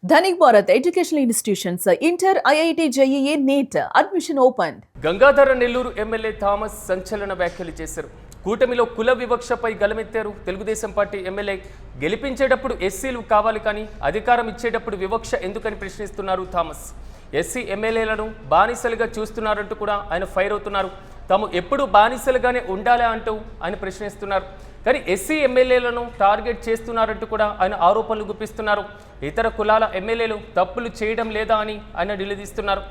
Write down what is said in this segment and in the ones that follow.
Dhanik Bharat Educational Institutions, Inter, IIT, JEE, NEET, admission opened. Gangadhara Nellore MLA Thomas సంచలన వ్యాఖ్యలు చేశారు. కూటమిలో కుల వివక్షపై గలమెత్తారు. తెలుగుదేశం పార్టీ ఎమ్మెల్యే గెలిపించేటప్పుడు ఎస్సీలు కావాలి కానీ అధికారం ఇచ్చేటప్పుడు వివక్ష ఎందుకని ప్రశ్నిస్తున్నారు థామస్. ఎస్సీ ఎమ్మెల్యేలను బానిసలుగా చూస్తున్నారంటూ కూడా ఆయన ఫైర్ అవుతున్నారు. తాము ఎప్పుడు బానిసలుగానే ఉండాలా అంటూ ఆయన ప్రశ్నిస్తున్నారు. కానీ ఎస్సీ ఎమ్మెల్యేలను టార్గెట్ చేస్తున్నారంటూ కూడా ఆయన ఆరోపణలు గుప్పిస్తున్నారు. ఇతర కులాల ఎమ్మెల్యేలు తప్పులు చేయడం లేదా అని ఆయన నిలదీస్తున్నారు.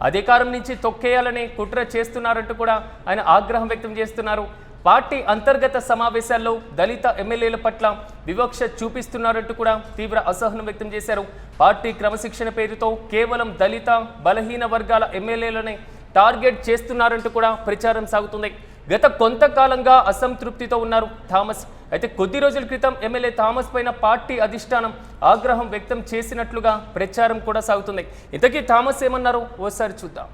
అధికారం నుంచి తొక్కేయాలనే కుట్ర చేస్తున్నారంటూ కూడా ఆయన ఆగ్రహం వ్యక్తం చేస్తున్నారు. పార్టీ అంతర్గత సమావేశాల్లో దళిత ఎమ్మెల్యేల పట్ల వివక్ష చూపిస్తున్నారంటూ కూడా తీవ్ర అసహనం వ్యక్తం చేశారు. పార్టీ క్రమశిక్షణ పేరుతో కేవలం దళిత బలహీన వర్గాల ఎమ్మెల్యేలనే టార్గెట్ చేస్తున్నారంటూ కూడా ప్రచారం సాగుతుంది. గత కొంతకాలంగా అసంతృప్తితో ఉన్నారు థామస్. అయితే కొద్ది రోజుల క్రితం ఎమ్మెల్యే థామస్ పైన పార్టీ అధిష్టానం ఆగ్రహం వ్యక్తం చేసినట్లుగా ప్రచారం కూడా సాగుతుంది. ఇంతకీ థామస్ ఏమన్నారో ఓసారి చూద్దాం.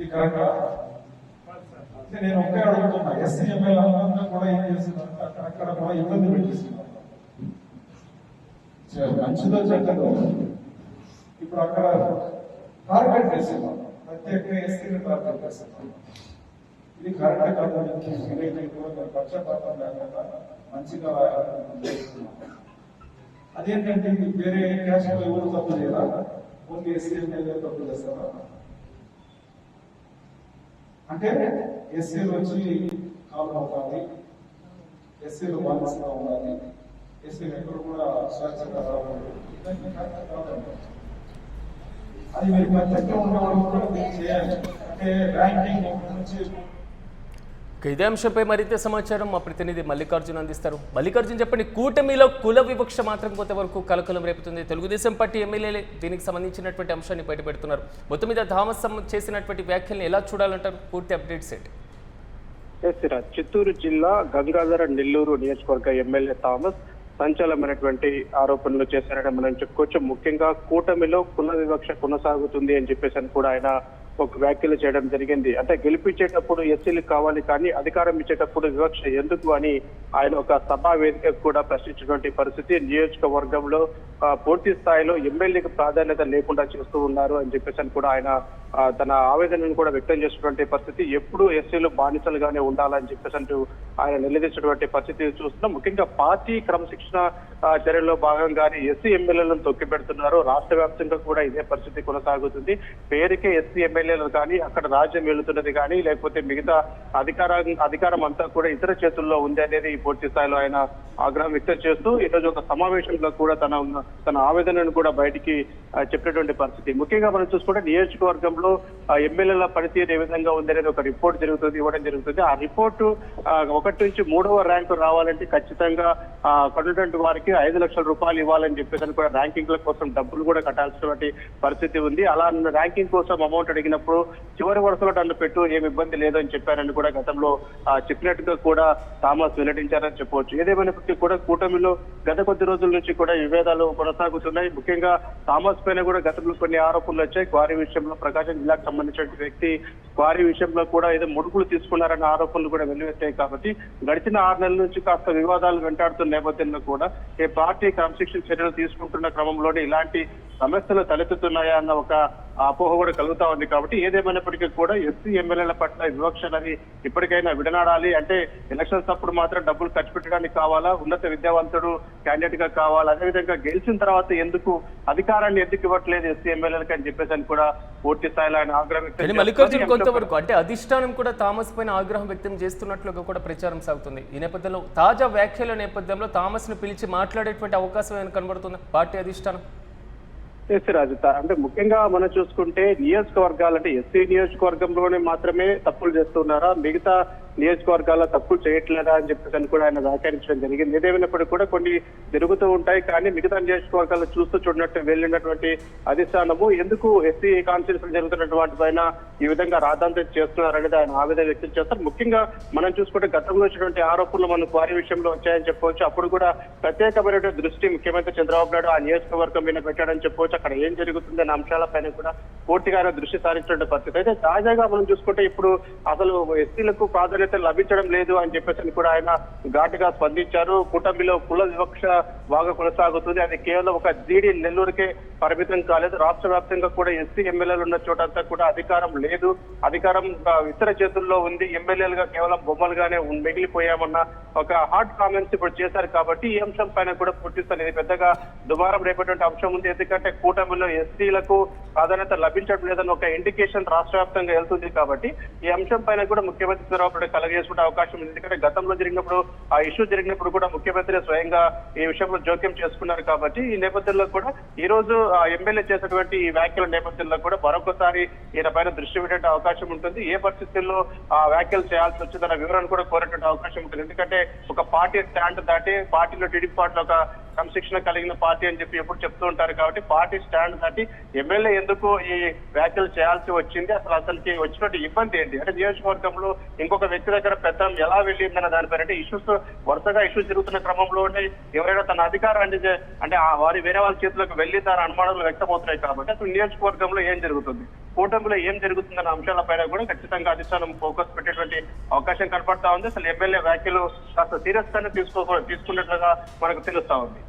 ఇది కరెక్టా? నేను ఒకే అడుగుతున్నా, ఎస్సీ ఎమ్మెల్యేలంతా కూడా ఏం చేస్తున్నారు, అక్కడ కూడా ఇబ్బంది పెట్టిస్తున్నారు. మంచిదో చెడ్డదో ఇప్పుడు అక్కడ టార్గెట్ చేస్తున్నాం, ప్రత్యేకంగా ఎస్సీని టార్గెట్ చేస్తున్నాం. ఇది కరెక్ట్ కాదు. పక్షపాతం లేకుండా మంచిగా అదేంటంటే వేరే క్యాస్ట్ ఎవరు తప్పు చేయరా, ఓన్లీ ఎస్సీ ఎమ్మెల్యే తప్పు చేస్తారా? అంటే ఎస్సీలు వచ్చి కాలు అవుతాయి, ఎస్సీలు బానిసగా ఉండాలి, ఎస్సీలు ఎక్కడ కూడా స్వేచ్ఛగా రావాలి, అది మీరు ప్రత్యేకంగా ఉన్నవాళ్ళు కూడా మీరు చేయాలి. అంటే ర్యాంకింగ్ నుంచి ఇదే అంశంపై మరింత సమాచారం మా ప్రతినిధి మల్లికార్జున్ అందిస్తారు. మల్లికార్జున్ చెప్పండి, కూటమిలో కుల వివక్ష మాత్రం కొంతవరకు కలకలం రేపుతుంది. తెలుగుదేశం పార్టీ ఎమ్మెల్యేలే దీనికి సంబంధించినటువంటి అంశాన్ని బయటపెడుతున్నారు. మొత్తం మీద థామస్ చేసినటువంటి వ్యాఖ్యల్ని ఎలా చూడాలంటారు? పూర్తి అప్డేట్స్ ఏంటి? చిత్తూరు జిల్లా గంగాధర నెల్లూరు నియోజకవర్గ ఎమ్మెల్యే థామస్ సంచలనమైనటువంటి ఆరోపణలు చేశారని మనం చెప్పుకోవచ్చు. ముఖ్యంగా కూటమిలో కుల వివక్ష కొనసాగుతుంది అని చెప్పేసి కూడా ఆయన ఒక వ్యాఖ్యలు చేయడం జరిగింది. అంటే గెలిపించేటప్పుడు ఎస్సీలు కావాలి కానీ అధికారం ఇచ్చేటప్పుడు వివక్ష ఎందుకు అని ఆయన ఒక సభా వేదిక కూడా ప్రశ్నించినటువంటి పరిస్థితి. నియోజకవర్గంలో పూర్తి స్థాయిలో ఎమ్మెల్యేకి ప్రాధాన్యత లేకుండా చేస్తూ ఉన్నారు అని చెప్పేసి కూడా ఆయన తన ఆవేదనను కూడా వ్యక్తం చేసినటువంటి పరిస్థితి. ఎప్పుడు ఎస్సీలు బానిసలుగానే ఉండాలని చెప్పేసి అంటూ ఆయన నిలదీసినటువంటి పరిస్థితి చూస్తున్నాం. ముఖ్యంగా పార్టీ క్రమశిక్షణ చర్యల్లో భాగంగానే ఎస్సీ ఎమ్మెల్యేలను తొక్కిపెడుతున్నారు. రాష్ట్ర వ్యాప్తంగా కూడా ఇదే పరిస్థితి కొనసాగుతుంది. పేరుకే ఎస్సీ ఎమ్మెల్యేలు కానీ అక్కడ రాజ్యం వెళుతున్నది కానీ లేకపోతే మిగతా అధికారం అంతా కూడా ఇతర చేతుల్లో ఉంది అనేది పూర్తి స్థాయిలో ఆయన ఆగ్రహం వ్యక్తం చేస్తూ ఈరోజు ఒక సమావేశంలో కూడా తన ఆవేదనను కూడా బయటికి చెప్పినటువంటి పరిస్థితి. ముఖ్యంగా మనం చూసుకుంటే నియోజకవర్గంలో ఎమ్మెల్యేల పనితీరు ఏ విధంగా ఉందనేది ఒక రిపోర్ట్ ఇవ్వడం జరుగుతుంది. ఆ రిపోర్టు 1 నుంచి 3వ ర్యాంకు రావాలంటే ఖచ్చితంగా కొన్నటువంటి వారికి 5 లక్షల రూపాయలు ఇవ్వాలని చెప్పేసి కూడా ర్యాంకింగ్ల కోసం డబ్బులు కూడా కట్టాల్సినటువంటి పరిస్థితి ఉంది. అలా ర్యాంకింగ్ కోసం అమౌంట్ అడిగినప్పుడు చివరి వరుసలో నన్ను పెట్టు, ఏమి ఇబ్బంది లేదని చెప్పారని కూడా గతంలో చెప్పినట్టుగా కూడా థామస్ వెల్లడించారని చెప్పవచ్చు. ఏదేమైనప్పటికీ కూడా కూటమిలో గత కొద్ది రోజుల నుంచి కూడా విభేదాలు కొనసాగుతున్నాయి. ముఖ్యంగా థామస్ పైన కూడా గతంలో కొన్ని ఆరోపణలు వచ్చాయి. క్వారీ విషయంలో ప్రకాశం జిల్లాకు సంబంధించిన వ్యక్తి క్వారీ విషయంలో కూడా ఏదో ముడుపులు తీసుకున్నారన్న ఆరోపణలు కూడా వెల్లువెత్తాయి. కాబట్టి గడిచిన 6 నెలల నుంచి కాస్త వివాదాలు వెంటాడుతున్న నేపథ్యంలో కూడా ఈ పార్టీ క్రమశిక్షణ చర్యలు తీసుకుంటున్న క్రమంలోనే ఇలాంటి సమస్యలు తలెత్తుతున్నాయా అన్న ఒక అపోహ కూడా కలుగుతా ఉంది. కాబట్టి ఏదేమైనప్పటికీ కూడా ఎస్సీ ఎమ్మెల్యేల పట్ల వివక్ష అనేది ఇప్పటికైనా విడనాడాలి. అంటే ఎలక్షన్స్ అప్పుడు మాత్రం డబ్బులు ఖర్చు పెట్టడానికి కావాలా, ఉన్నత విద్యావంతుడు క్యాండిడేట్ గా కావాలా, అదేవిధంగా గెలిచిన తర్వాత ఎందుకు అధికారాన్ని ఎందుకు ఇవ్వట్లేదు ఎస్సీ ఎమ్మెల్యేలకు అని చెప్పేసి అని కూడా పూర్తి స్థాయిలో ఆయన ఆగ్రహం వ్యక్తం మల్లికార్జున్ కొంతవరకు అంటే అధిష్టానం కూడా థామస్ పైన ఆగ్రహం వ్యక్తం చేస్తున్నట్లుగా కూడా ప్రచారం సాగుతుంది. ఈ నేపథ్యంలో తాజా వ్యాఖ్యల నేపథ్యంలో థామస్ ను పిలిచి మాట్లాడేటువంటి అవకాశం ఏమైనా కనబడుతుంది పార్టీ అధిష్టానం? రాజు, అంటే ముఖ్యంగా మనం చూసుకుంటే నియోజకవర్గాలు అంటే ఎస్సీ నియోజకవర్గంలోనే మాత్రమే తప్పులు చేస్తున్నారా, మిగతా నియోజకవర్గాల్లో తప్పులు చేయట్లేదా అని చెప్పేసి కూడా ఆయన వ్యాఖ్యానించడం జరిగింది. ఏదేమైనప్పటికీ కూడా కొన్ని జరుగుతూ ఉంటాయి, కానీ మిగతా నియోజకవర్గాల్లో చూస్తూ చూడనట్టు వెళ్ళినటువంటి అధిష్టానము ఎందుకు ఎస్సీ కాన్స్టిట్యూన్సీలు జరుగుతున్నటువంటి పైన ఈ విధంగా రాద్ధాంతం చేస్తున్నారనేది ఆయన ఆవేదన వ్యక్తం చేస్తారు. ముఖ్యంగా మనం చూసుకుంటే గతంలో వచ్చినటువంటి ఆరోపణలు మనకు వారి విషయంలో వచ్చాయని చెప్పవచ్చు. అప్పుడు కూడా ప్రత్యేకమైనటువంటి దృష్టి ముఖ్యమంత్రి చంద్రబాబు నాయుడు ఆ నియోజకవర్గం మీద పెట్టాడని చెప్పవచ్చు. అక్కడ ఏం జరుగుతుంది అనే అంశాలపైన కూడా పూర్తిగా దృష్టి సారించిన పరిస్థితి. అయితే తాజాగా మనం చూసుకుంటే ఇప్పుడు అసలు ఎస్సీలకు ప్రాధాన్యత లభించడం లేదు అని చెప్పేసి కూడా ఆయన ఘాటుగా స్పందించారు. కూటమిలో కుల వివక్ష బాగా కొనసాగుతుంది, అది కేవలం ఒక జీడీ నెల్లూరుకే పరిమితం కాలేదు, రాష్ట్ర వ్యాప్తంగా కూడా ఎస్సీ ఎమ్మెల్యేలు ఉన్న చోటంతా కూడా అధికారం లేదు, అధికారం ఇతర చేతుల్లో ఉంది, ఎమ్మెల్యేలుగా కేవలం బొమ్మలుగానే మిగిలిపోయామన్న ఒక హాట్ కామెంట్స్ ఇప్పుడు చేశారు. కాబట్టి ఈ అంశం పైన కూడా పూర్తిస్తాను, ఇది పెద్దగా దుమారం రేపేటువంటి అంశం ఉంది. ఎందుకంటే కూటమిలో ఎస్సీలకు ప్రాధాన్యత లభించడం లేదని ఒక ఇండికేషన్ రాష్ట్ర వ్యాప్తంగా వెళ్తుంది. కాబట్టి ఈ అంశం పైన కూడా ముఖ్యమంత్రి చంద్రబాబు నాయుడు కలగజేసుకునే అవకాశం ఉంది. ఎందుకంటే గతంలో జరిగినప్పుడు ఆ ఇష్యూ జరిగినప్పుడు కూడా ముఖ్యమంత్రి స్వయంగా ఈ విషయంలో జోక్యం చేసుకున్నారు. కాబట్టి ఈ నేపథ్యంలో కూడా ఈ రోజు ఎమ్మెల్యే చేసినటువంటి ఈ వ్యాఖ్యల నేపథ్యంలో కూడా మరొకసారి ఈయన పైన దృష్టి పెట్టే అవకాశం ఉంటుంది. ఏ పరిస్థితుల్లో ఆ వ్యాఖ్యలు చేయాల్సి వచ్చిందన్న వివరాన్ని కూడా కోరేటువంటి అవకాశం ఉంటుంది. ఎందుకంటే ఒక పార్టీ స్టాండ్ దాటి పార్టీలో టీడీపీ పార్టీలో ఒక క్రమశిక్షణ కలిగిన పార్టీ అని చెప్పి ఎప్పుడు చెప్తూ ఉంటారు. కాబట్టి పార్టీ స్టాండ్ దాటి ఎమ్మెల్యే ఎందుకు ఈ వ్యాఖ్యలు చేయాల్సి వచ్చింది, అసలుకి వచ్చినట్టు ఇబ్బంది ఏంటి, అంటే నియోజకవర్గంలో ఇంకొక వ్యక్తి దగ్గర పెత్తనం ఎలా వెళ్ళిందన్న దానిపైన అంటే వరుసగా ఇష్యూస్ జరుగుతున్న క్రమంలోనే ఎవరైనా తన అధికారాన్ని అంటే వారి వేరే వాళ్ళ చేతులకు వెళ్ళి తన అనుమానాలు వ్యక్తమవుతున్నాయి. కాబట్టి అసలు నియోజకవర్గంలో ఏం జరుగుతుంది, కూటమిలో ఏం జరుగుతుందన్న అంశాలపైన కూడా ఖచ్చితంగా అధిష్టానం ఫోకస్ పెట్టేటువంటి అవకాశం కనపడతా ఉంది. అసలు ఎమ్మెల్యే వ్యాఖ్యలు కాస్త సీరియస్ గానే తీసుకున్నట్లుగా మనకు తెలుస్తా ఉంది.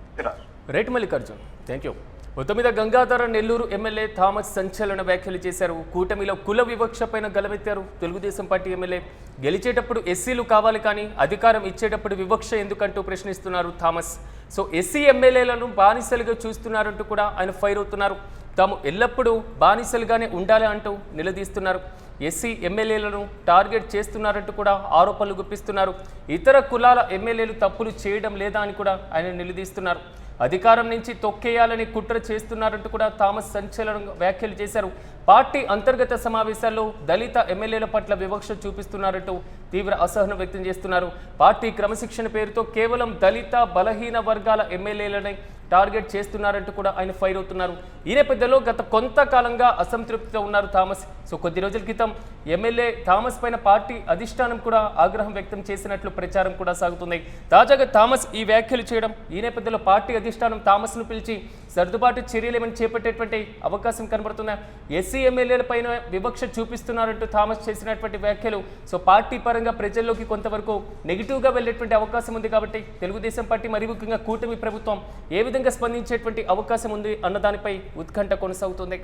Right Mallikarjun, thank you. మొత్తం మీద గంగాధర నెల్లూరు ఎమ్మెల్యే థామస్ సంచలన వ్యాఖ్యలు చేశారు. కూటమిలో కుల వివక్ష పైన గలమెత్తారు. తెలుగుదేశం పార్టీ ఎమ్మెల్యే గెలిచేటప్పుడు ఎస్సీలు కావాలి కానీ అధికారం ఇచ్చేటప్పుడు వివక్ష ఎందుకంటూ ప్రశ్నిస్తున్నారు థామస్. సో ఎస్సీ ఎమ్మెల్యేలను బానిసలుగా చూస్తున్నారంటూ కూడా ఆయన ఫైర్ అవుతున్నారు. తాము ఎల్లప్పుడూ బానిసలుగానే ఉండాలి అంటూ నిలదీస్తున్నారు. ఎస్సీ ఎమ్మెల్యేలను టార్గెట్ చేస్తున్నారంటూ కూడా ఆరోపణలు గుప్పిస్తున్నారు. ఇతర కులాల ఎమ్మెల్యేలు తప్పులు చేయడం లేదా అని కూడా ఆయన నిలదీస్తున్నారు. అధికారం నుంచి తొక్కేయాలని కుట్ర చేస్తున్నారంటూ కూడా థామస్ సంచలన వ్యాఖ్యలు చేశారు. పార్టీ అంతర్గత సమావేశాల్లో దళిత ఎమ్మెల్యేల పట్ల వివక్ష చూపిస్తున్నారంటూ తీవ్ర అసహనం వ్యక్తం చేస్తున్నారు. పార్టీ క్రమశిక్షణ పేరుతో కేవలం దళిత బలహీన వర్గాల ఎమ్మెల్యేలని టార్గెట్ చేస్తున్నారంటూ కూడా ఆయన ఫైర్ అవుతున్నారు. ఈ నేపథ్యంలో గత కొంతకాలంగా అసంతృప్తితో ఉన్నారు థామస్. సో కొద్ది రోజుల క్రితం ఎమ్మెల్యే థామస్ పైన పార్టీ అధిష్టానం కూడా ఆగ్రహం వ్యక్తం చేసినట్లు ప్రచారం కూడా సాగుతుంది. తాజాగా థామస్ ఈ వ్యాఖ్యలు చేయడం, ఈ నేపథ్యంలో పార్టీ అధిష్టానం థామస్ను పిలిచి సర్దుబాటు చర్యలేమని చేపట్టేటువంటి అవకాశం కనబడుతున్నాయి. ఎస్సీ ఎమ్మెల్యేల పైన వివక్ష చూపిస్తున్నారంటూ థామస్ చేసినటువంటి వ్యాఖ్యలు సో పార్టీ పరంగా ప్రజల్లోకి కొంతవరకు నెగిటివ్గా వెళ్ళేటువంటి అవకాశం ఉంది. కాబట్టి తెలుగుదేశం పార్టీ మరి ముఖ్యంగా కూటమి ప్రభుత్వం ఏ విధంగా స్పందించేటువంటి అవకాశం ఉంది అన్న దానిపై ఉత్కంఠ కొనసాగుతుంది.